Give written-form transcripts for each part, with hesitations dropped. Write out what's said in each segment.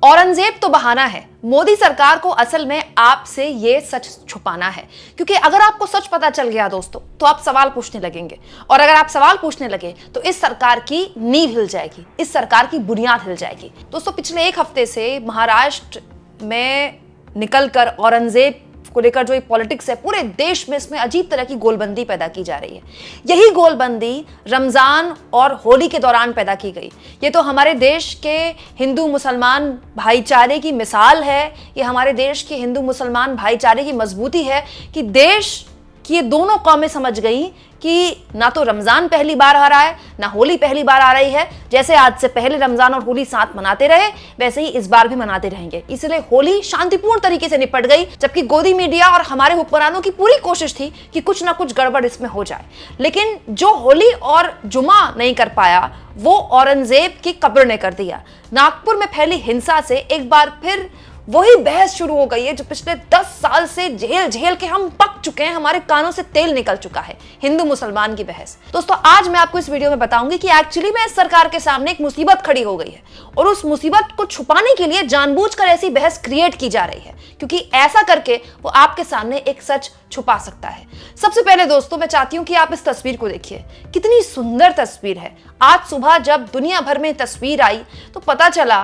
औरंगजेब तो बहाना है, मोदी सरकार को असल में आपसे ये सच छुपाना है। क्योंकि अगर आपको सच पता चल गया दोस्तों, तो आप सवाल पूछने लगेंगे, और अगर आप सवाल पूछने लगे तो इस सरकार की नींव हिल जाएगी, इस सरकार की बुनियाद हिल जाएगी। दोस्तों पिछले एक हफ्ते से महाराष्ट्र में निकलकर औरंगजेब को लेकर जो ये पॉलिटिक्स है, पूरे देश में इसमें अजीब तरह की गोलबंदी पैदा की जा रही है। यही गोलबंदी रमजान और होली के दौरान पैदा की गई। ये तो हमारे देश के हिंदू मुसलमान भाईचारे की मिसाल है, ये हमारे देश के हिंदू मुसलमान भाईचारे की मजबूती है कि देश की ये दोनों कौमें समझ गई कि ना तो रमजान पहली बार आ रहा है, ना होली पहली बार आ रही है। जैसे आज से पहले रमजान और होली साथ मनाते रहे, वैसे ही इस बार भी मनाते रहेंगे। इसलिए होली शांतिपूर्ण तरीके से निपट गई, जबकि गोदी मीडिया और हमारे हुक्मरानों की पूरी कोशिश थी कि कुछ ना कुछ गड़बड़ इसमें हो जाए। लेकिन जो होली और जुमा नहीं कर पाया, वो औरंगजेब की कब्र ने कर दिया। नागपुर में फैली हिंसा से एक बार फिर वही बहस शुरू हो गई है जो पिछले 10 साल से झेल झेल के हम पक चुके हैं, हमारे कानों से तेल निकल चुका है, हिंदू मुसलमान की बहस। दोस्तों आज मैं आपको इस वीडियो में बताऊंगी कि एक्चुअली में इस सरकार के सामने एक मुसीबत खड़ी हो गई है, और उस मुसीबत को छुपाने के लिए जानबूझकर ऐसी बहस क्रिएट की जा रही है, क्योंकि ऐसा करके वो आपके सामने एक सच छुपा सकता है। सबसे पहले दोस्तों मैं चाहती हूं कि आप इस तस्वीर को देखिए, कितनी सुंदर तस्वीर है। आज सुबह जब दुनिया भर में तस्वीर आई तो पता चला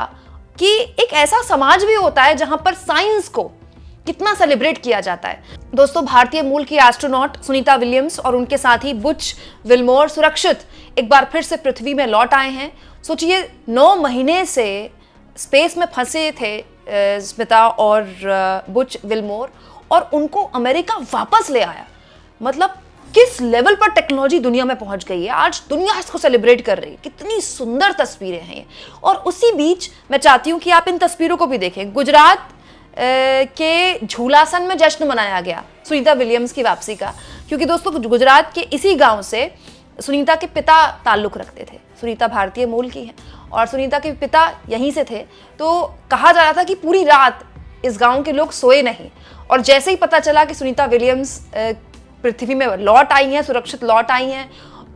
कि एक ऐसा समाज भी होता है जहां पर साइंस को कितना सेलिब्रेट किया जाता है। दोस्तों भारतीय मूल की एस्ट्रोनॉट सुनीता विलियम्स और उनके साथी बुच विल्मोर सुरक्षित एक बार फिर से पृथ्वी में लौट आए हैं। सोचिए 9 महीने से स्पेस में फंसे थे स्मिता और बुच विल्मोर, और उनको अमेरिका वापस ले आया। मतलब किस लेवल पर टेक्नोलॉजी दुनिया में पहुंच गई है, आज दुनिया इसको सेलिब्रेट कर रही है। कितनी सुंदर तस्वीरें हैं ये। और उसी बीच मैं चाहती हूं कि आप इन तस्वीरों को भी देखें। गुजरात के झूलासन में जश्न मनाया गया सुनीता विलियम्स की वापसी का, क्योंकि दोस्तों गुजरात के इसी गांव से सुनीता के पिता ताल्लुक रखते थे। सुनीता भारतीय मूल की है और सुनीता के पिता यहीं से थे। तो कहा जा रहा था कि पूरी रात इस गाँव के लोग सोए नहीं, और जैसे ही पता चला कि सुनीता विलियम्स पृथ्वी में लौट आई हैं, सुरक्षित लौट आई हैं,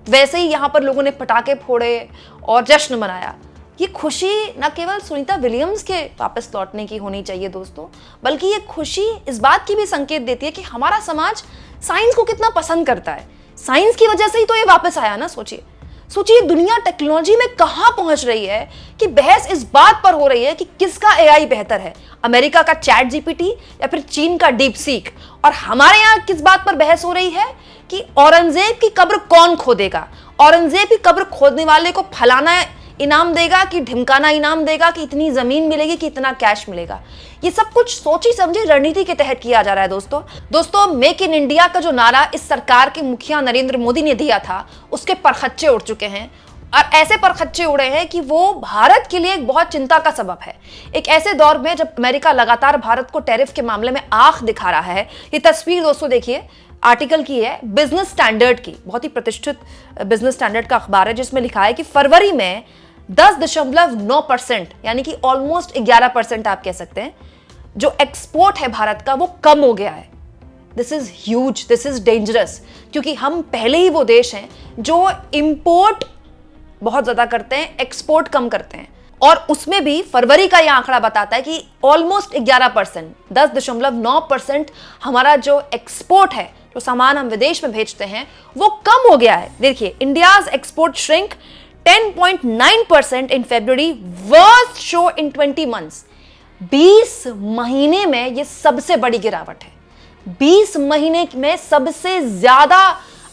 वैसे ही यहाँ पर लोगों ने पटाखे फोड़े और जश्न मनाया। ये खुशी न केवल सुनीता विलियम्स के वापस लौटने की होनी चाहिए दोस्तों, बल्कि ये खुशी इस बात की भी संकेत देती है कि हमारा समाज साइंस को कितना पसंद करता है। साइंस की वजह से ही तो ये वापस आया ना। सोचिए दुनिया टेक्नोलॉजी में कहां पहुंच रही है कि बहस इस बात पर हो रही है कि किसका एआई बेहतर है, अमेरिका का चैट जीपीटी या फिर चीन का डीप सीक। और हमारे यहाँ किस बात पर बहस हो रही है कि औरंगजेब की कब्र कौन खोदेगा, औरंगजेब की कब्र खोदने वाले को फलाना इनाम देगा कि ढिमकाना इनाम देगा, कि इतनी जमीन मिलेगी, कि इतना कैश मिलेगा। ये सब कुछ सोची समझी रणनीति के तहत किया जा रहा है दोस्तों मेक इन इंडिया का जो नारा इस सरकार के मुखिया नरेंद्र मोदी ने दिया था, उसके परखच्चे उड़ चुके हैं। और ऐसे परखच्चे उड़े हैं कि वो भारत के लिए एक बहुत चिंता का सबब है। एक ऐसे दौर में जब अमेरिका लगातार भारत को टैरिफ के मामले में आंख दिखा रहा है। ये तस्वीर दोस्तों देखिए, आर्टिकल की है बिजनेस स्टैंडर्ड की, बहुत ही प्रतिष्ठित बिजनेस स्टैंडर्ड का अखबार है, जिसमें लिखा है कि फरवरी में 10.9% यानी कि ऑलमोस्ट 11% आप कह सकते हैं, जो एक्सपोर्ट है भारत का वो कम हो गया है। This is huge, this is dangerous, क्योंकि हम पहले ही वो देश हैं जो इंपोर्ट बहुत ज्यादा करते हैं, एक्सपोर्ट कम करते हैं। और उसमें भी फरवरी का यह आंकड़ा बताता है कि ऑलमोस्ट 11%, 10.9% हमारा जो एक्सपोर्ट है, जो सामान हम विदेश में भेजते हैं, वो कम हो गया है। देखिए India's export shrink 10.9% in February, worst show in 20 months. 20 महीने में ये सबसे बड़ी गिरावट है। 20 महीने में सबसे ज्यादा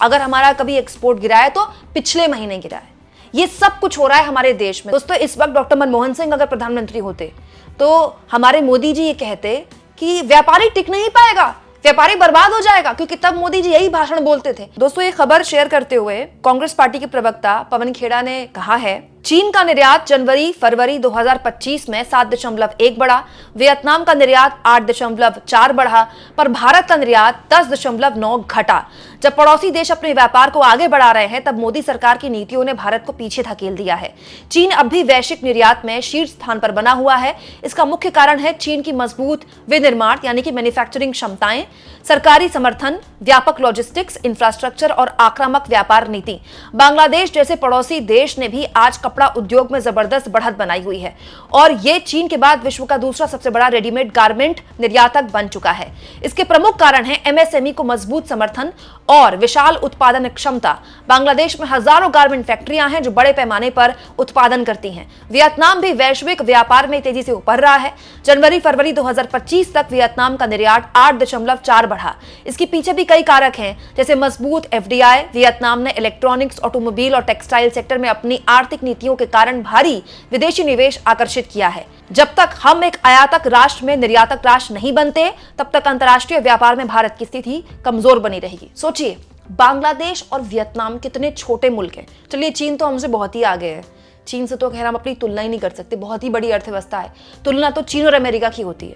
अगर हमारा कभी एक्सपोर्ट गिरा है तो पिछले महीने गिरा है। ये सब कुछ हो रहा है हमारे देश में दोस्तों। इस वक्त डॉक्टर मनमोहन सिंह अगर प्रधानमंत्री होते तो हमारे मोदी जी ये कहते कि व्यापारी टिक नहीं पाएगा, व्यापारी बर्बाद हो जाएगा, क्योंकि तब मोदी जी यही भाषण बोलते थे। दोस्तों ये खबर शेयर करते हुए कांग्रेस पार्टी के प्रवक्ता पवन खेड़ा ने कहा है, चीन का निर्यात जनवरी फरवरी 2025 में 7.1 बढ़ा, वियतनाम का निर्यात 8.4 बढ़ा, पर भारत का निर्यात 10.9 घटा। जब पड़ोसी देश अपने व्यापार को आगे बढ़ा रहे हैं, तब मोदी सरकार की नीतियों ने भारत को पीछे धकेल दिया है। चीन अब भी वैश्विक निर्यात में शीर्ष स्थान पर बना हुआ है। इसका मुख्य कारण है चीन की मजबूत विनिर्माण यानी कि मैन्युफैक्चरिंग क्षमताएं, सरकारी समर्थन, व्यापक लॉजिस्टिक्स इंफ्रास्ट्रक्चर और आक्रामक व्यापार नीति। बांग्लादेश जैसे पड़ोसी देश ने भी आज कपड़ा उद्योग में जबरदस्त बढ़त बनाई हुई है और ये चीन के बाद विश्व का दूसरा सबसे बड़ा रेडीमेड गारमेंट निर्यातक बन चुका है। इसके प्रमुख कारण है एमएसएमई को मजबूत समर्थन और विशाल उत्पादन क्षमता। बांग्लादेश में हजारों गारमेंट फैक्ट्रियां हैं जो बड़े पैमाने पर उत्पादन करती हैं। वियतनाम भी वैश्विक व्यापार में तेजी से उभर रहा है। जनवरी फरवरी 2025 तक वियतनाम का निर्यात 8.4 बढ़ा। इसके पीछे भी कई कारक हैं, जैसे मजबूत एफडीआई। वियतनाम ने इलेक्ट्रॉनिक्स, ऑटोमोबाइल और टेक्सटाइल सेक्टर में अपनी आर्थिक नीतियों के कारण भारी विदेशी निवेश आकर्षित किया है। जब तक हम एक आयातक राष्ट्र में निर्यातक राष्ट्र नहीं बनते, तब तक अंतर्राष्ट्रीय व्यापार में भारत की स्थिति कमजोर बनी रहेगी। सोचिए, बांग्लादेश और वियतनाम कितने छोटे मुल्क हैं। चलिए, चीन तो हमसे बहुत ही आगे है। चीन से तो खैर हम अपनी तुलना ही नहीं कर सकते, बहुत ही बड़ी अर्थव्यवस्था है। तुलना तो चीन और अमेरिका की होती है।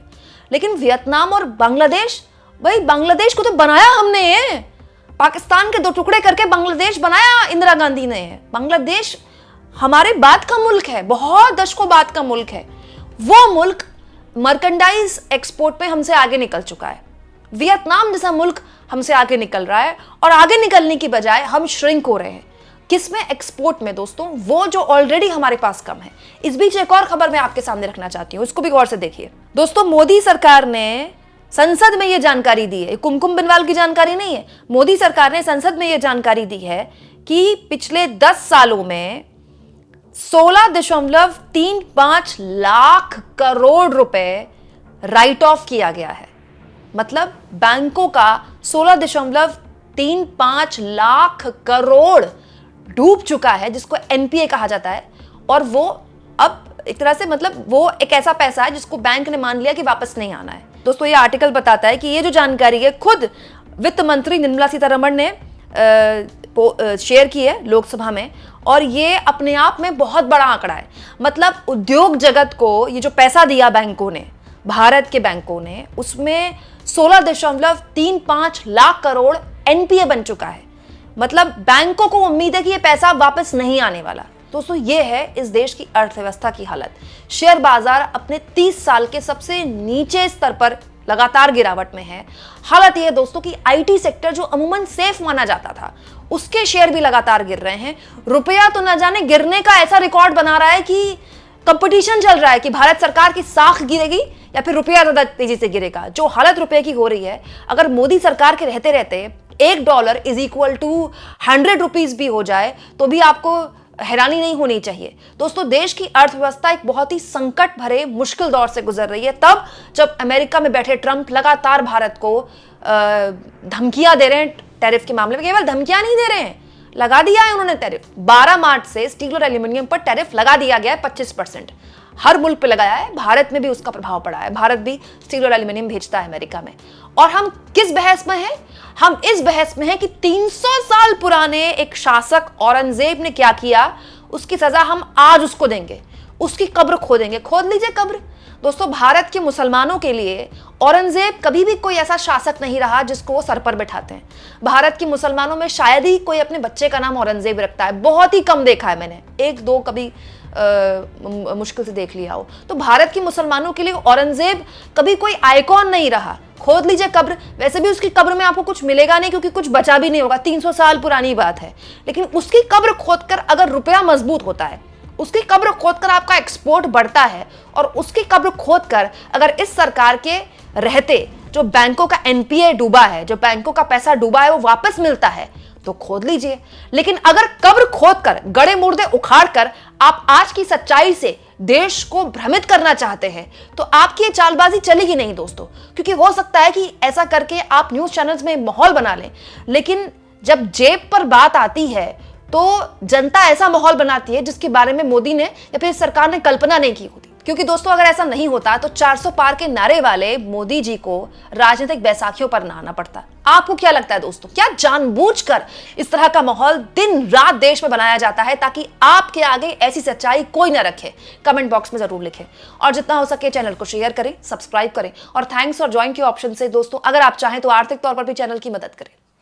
लेकिन वियतनाम और बांग्लादेश, भाई बांग्लादेश को तो बनाया हमने है। पाकिस्तान के 2 टुकड़े करके बांग्लादेश बनाया इंदिरा गांधी ने। बांग्लादेश हमारे बाद का मुल्क है, बहुत दशकों बाद का मुल्क है। वो मुल्क मर्केंडाइज एक्सपोर्ट में हमसे आगे निकल चुका है। वियतनाम जैसा मुल्क हमसे आगे निकल रहा है और आगे निकलने की बजाय हम श्रिंक हो रहे हैं। किसमें? एक्सपोर्ट में दोस्तों, वो जो ऑलरेडी हमारे पास कम है। इस बीच एक और खबर मैं आपके सामने रखना चाहती हूं, इसको भी गौर से देखिए। दोस्तों, मोदी सरकार ने संसद में यह जानकारी दी है, कुमकुम बिनवाल की जानकारी नहीं है। मोदी सरकार ने संसद में यह जानकारी दी है कि पिछले 10 सालों में 16.35 लाख करोड़ रुपए राइट ऑफ किया गया है। मतलब बैंकों का 16.35 लाख करोड़ डूब चुका है, जिसको एनपीए कहा जाता है। और वो अब एक तरह से मतलब वो एक ऐसा पैसा है जिसको बैंक ने मान लिया कि वापस नहीं आना है। दोस्तों, ये आर्टिकल बताता है कि ये जो जानकारी है खुद वित्त मंत्री निर्मला सीतारमण ने शेयर की है लोकसभा में, और ये अपने आप में बहुत बड़ा आंकड़ा है। मतलब उद्योग जगत को ये जो पैसा दिया बैंकों ने, भारत के बैंकों ने, उसमें 16.35 लाख करोड़ एनपीए बन चुका है। मतलब बैंकों को उम्मीद है कि ये पैसा वापस नहीं आने वाला। दोस्तों, ये है इस देश की अर्थव्यवस्था की हालत। शेयर बाजार अपने 30 साल के सबसे नीचे स्तर पर लगातार गिरावट में है। हालत यह है दोस्तों कि आईटी सेक्टर जो अमूमन सेफ माना जाता था, उसके शेयर भी लगातार गिर रहे हैं। रुपया तो न जाने गिरने का ऐसा रिकॉर्ड बना रहा है कि कंपटीशन चल रहा है कि भारत सरकार की साख गिरेगी या फिर रुपया ज्यादा तेजी से गिरेगा। जो हालत रुपये की हो रही है, अगर मोदी सरकार के रहते रहते $1 = 100 रुपीज भी हो जाए तो भी आपको हैरानी नहीं होनी चाहिए। दोस्तों, देश की अर्थव्यवस्था एक बहुत ही संकट भरे मुश्किल दौर से गुजर रही है, तब जब अमेरिका में बैठे ट्रंप लगातार भारत को धमकियां दे रहे हैं टैरिफ के मामले में। केवल धमकियां नहीं दे रहे हैं, लगा दिया है उन्होंने टैरिफ। 12 मार्च से स्टील और एल्यूमिनियम पर टैरिफ लगा दिया गया है 25%। हर मुल्क पे लगाया है, भारत में भी उसका प्रभाव पड़ा है। भारत भी स्टील और एल्यूमिनियम भेजता है अमेरिका में। और हम किस बहस में हैं? हम इस बहस में हैं कि 300 साल पुराने एक शासक औरंगजेब ने क्या किया, उसकी सजा हम आज उसको देंगे। उसकी कब्र खोदेंगे। खोद लीजिए कब्र। दोस्तों, भारत के मुसलमानों के लिए औरंगजेब कभी भी कोई ऐसा शासक नहीं रहा जिसको वो सर पर बैठाते हैं। भारत के मुसलमानों में शायद ही कोई अपने बच्चे का नाम औरंगजेब रखता है, बहुत ही कम देखा है मैंने, 1-2 कभी मुश्किल से देख लिया हो। तो भारत के मुसलमानों के लिए औरंगजेब कभी कोई आइकॉन नहीं रहा। खोद लीजिए कब्र। वैसे भी उसकी कब्र में आपको कुछ मिलेगा नहीं, क्योंकि कुछ बचा भी नहीं होगा, 300 साल पुरानी बात है। लेकिन उसकी कब्र खोदकर अगर रुपया मजबूत होता है, उसकी कब्र खोदकर आपका एक्सपोर्ट बढ़ता है, और उसकी कब्र खोदकर अगर इस सरकार के रहते जो बैंकों का एनपीए डूबा है, जो बैंकों का पैसा डूबा है, वो वापस मिलता है, तो खोद लीजिए। लेकिन अगर कब्र खोदकर, गड़े मुर्दे उखाड़कर आप आज की सच्चाई से देश को भ्रमित करना चाहते हैं, तो आपकी ये चालबाजी चलेगी नहीं दोस्तों। क्योंकि हो सकता है कि ऐसा करके आप न्यूज चैनल्स में माहौल बना लें, लेकिन जब जेब पर बात आती है तो जनता ऐसा माहौल बनाती है जिसके बारे में मोदी ने या फिर सरकार ने कल्पना नहीं की होती। क्योंकि दोस्तों, अगर ऐसा नहीं होता तो 400 पार के नारे वाले मोदी जी को राजनीतिक बैसाखियों पर नहाना पड़ता। आपको क्या लगता है दोस्तों, क्या जानबूझकर इस तरह का माहौल दिन रात देश में बनाया जाता है ताकि आपके आगे ऐसी सच्चाई कोई ना रखे? कमेंट बॉक्स में जरूर लिखें, और जितना हो सके चैनल को शेयर करें, सब्सक्राइब करें, और थैंक्स और ज्वाइन के ऑप्शन से दोस्तों अगर आप चाहें तो आर्थिक तौर पर भी चैनल की मदद करें।